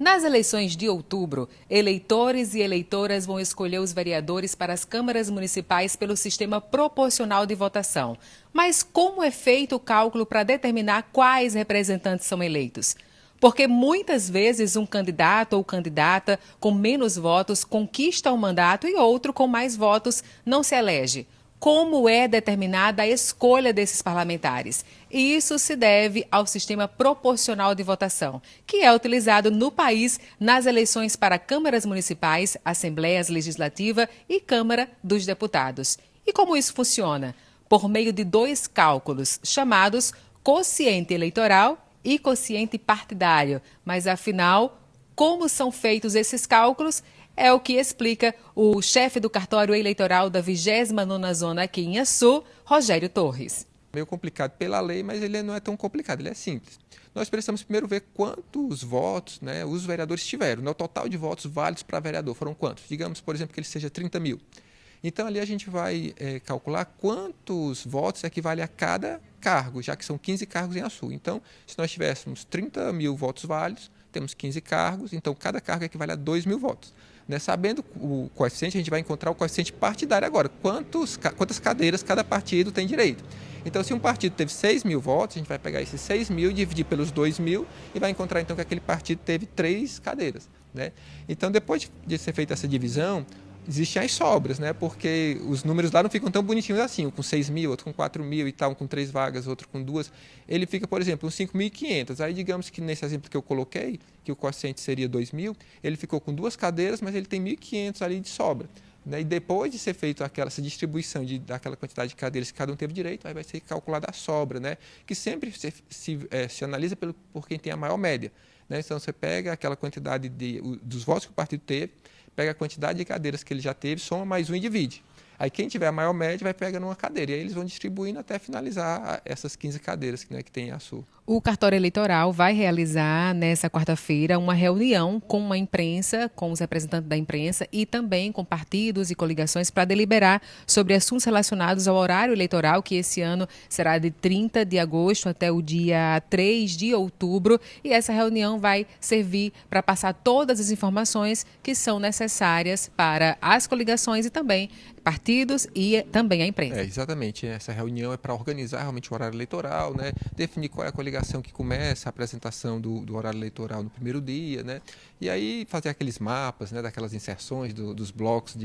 Nas eleições de outubro, eleitores e eleitoras vão escolher os vereadores para as câmaras municipais pelo sistema proporcional de votação. Mas como é feito o cálculo para determinar quais representantes são eleitos? Porque muitas vezes um candidato ou candidata com menos votos conquista o mandato e outro com mais votos não se elege. Como é determinada a escolha desses parlamentares? Isso se deve ao sistema proporcional de votação, que é utilizado no país nas eleições para câmaras municipais, assembleias legislativa e Câmara dos Deputados. E como isso funciona? Por meio de dois cálculos, chamados quociente eleitoral e quociente partidário. Mas, afinal, como são feitos esses cálculos? É o que explica o chefe do cartório eleitoral da 29ª Zona aqui em Açu, Rogério Torres. Meio complicado pela lei, mas ele não é tão complicado, ele é simples. Nós precisamos primeiro ver quantos votos, os vereadores tiveram. O total de votos válidos para vereador foram quantos? Digamos, por exemplo, que ele seja 30 mil. Então, ali a gente vai calcular quantos votos equivale a cada cargo, já que são 15 cargos em Açu. Então, se nós tivéssemos 30 mil votos válidos, temos 15 cargos, então cada cargo equivale a 2 mil votos. Sabendo o coeficiente, a gente vai encontrar o coeficiente partidário agora. Quantas cadeiras cada partido tem direito. Então, se um partido teve 6 mil votos, a gente vai pegar esses 6 mil, dividir pelos 2 mil e vai encontrar então que aquele partido teve 3 cadeiras. Então, depois de ser feita essa divisão, existem as sobras, porque os números lá não ficam tão bonitinhos assim, um com 6 mil, outro com 4 mil e tal, um com 3 vagas, outro com 2. Ele fica, por exemplo, uns 5.500. Aí, digamos que nesse exemplo que eu coloquei, que o coeficiente seria 2 mil, ele ficou com 2 cadeiras, mas ele tem 1.500 ali de sobra. E depois de ser feita essa distribuição daquela quantidade de cadeiras que cada um teve direito, aí vai ser calculada a sobra, que sempre se analisa por quem tem a maior média. Então, você pega aquela quantidade dos votos que o partido teve, pega a quantidade de cadeiras que ele já teve, soma mais um e divide. Aí quem tiver a maior média vai pegar numa cadeira. E aí eles vão distribuindo até finalizar essas 15 cadeiras que tem em Açu. O cartório eleitoral vai realizar nessa quarta-feira uma reunião com a imprensa, com os representantes da imprensa e também com partidos e coligações para deliberar sobre assuntos relacionados ao horário eleitoral, que esse ano será de 30 de agosto até o dia 3 de outubro. E essa reunião vai servir para passar todas as informações que são necessárias para as coligações e também partidos e também a imprensa. Exatamente. Essa reunião é para organizar realmente o horário eleitoral, definir qual é a coligação que começa a apresentação do horário eleitoral no primeiro dia, e aí fazer aqueles mapas, daquelas inserções dos blocos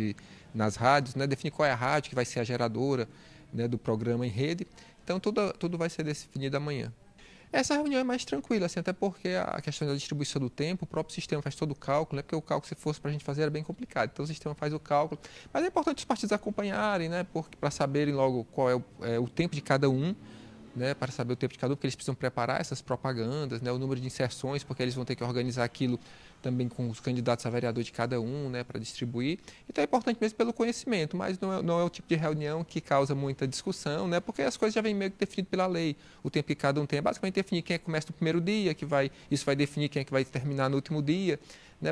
nas rádios, definir qual é a rádio que vai ser a geradora do programa em rede. Então, tudo vai ser definido amanhã. Essa reunião é mais tranquila, até porque a questão da distribuição do tempo, o próprio sistema faz todo o cálculo, porque o cálculo, se fosse para a gente fazer, era bem complicado. Então, o sistema faz o cálculo. Mas é importante os partidos acompanharem, para saberem logo qual é o tempo de cada um, para saber o tempo de cada um, porque eles precisam preparar essas propagandas, o número de inserções, porque eles vão ter que organizar aquilo também com os candidatos a vereador de cada um, para distribuir. Então é importante mesmo pelo conhecimento, mas não é o tipo de reunião que causa muita discussão, porque as coisas já vêm meio que definidas pela lei. O tempo que cada um tem é basicamente definir quem é que começa no primeiro dia, isso vai definir quem é que vai terminar no último dia,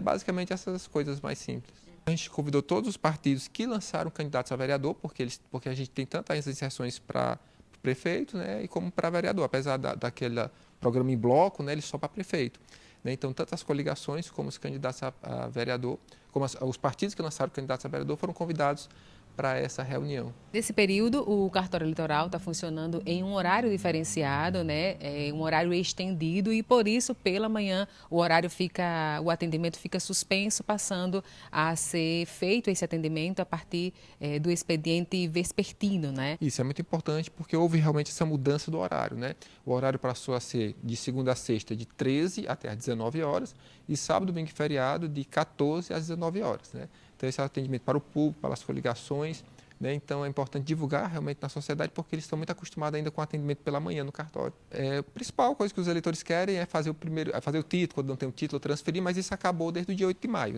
basicamente essas coisas mais simples. A gente convidou todos os partidos que lançaram candidatos a vereador, porque a gente tem tantas inserções para prefeito, e como para vereador, apesar daquele programa em bloco, ele só para prefeito. Então, tanto as coligações como os candidatos a vereador, como os partidos que lançaram candidatos a vereador foram convidados para essa reunião. Nesse período, o cartório eleitoral está funcionando em um horário diferenciado, um horário estendido e por isso, pela manhã, o atendimento fica suspenso, passando a ser feito esse atendimento a partir do expediente vespertino, Isso é muito importante porque houve realmente essa mudança do horário, O horário passou a ser de segunda a sexta de 13 até às 19 horas e sábado, domingo e feriado de 14 às 19 horas, Então, esse é o atendimento para o público, para as coligações, Então, é importante divulgar realmente na sociedade, porque eles estão muito acostumados ainda com o atendimento pela manhã no cartório. A principal coisa que os eleitores querem é fazer o título, quando não tem o título, transferir, mas isso acabou desde o dia 8 de maio,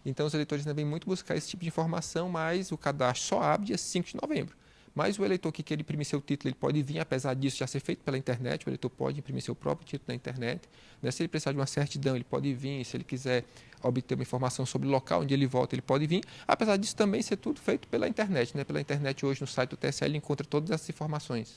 Então, os eleitores ainda vêm muito buscar esse tipo de informação, mas o cadastro só abre dia 5 de novembro. Mas o eleitor que quer imprimir seu título, ele pode vir, apesar disso já ser feito pela internet, o eleitor pode imprimir seu próprio título na internet. Se ele precisar de uma certidão, ele pode vir. Se ele quiser obter uma informação sobre o local onde ele vota, ele pode vir. Apesar disso também ser tudo feito pela internet. Pela internet hoje no site do TSE ele encontra todas essas informações.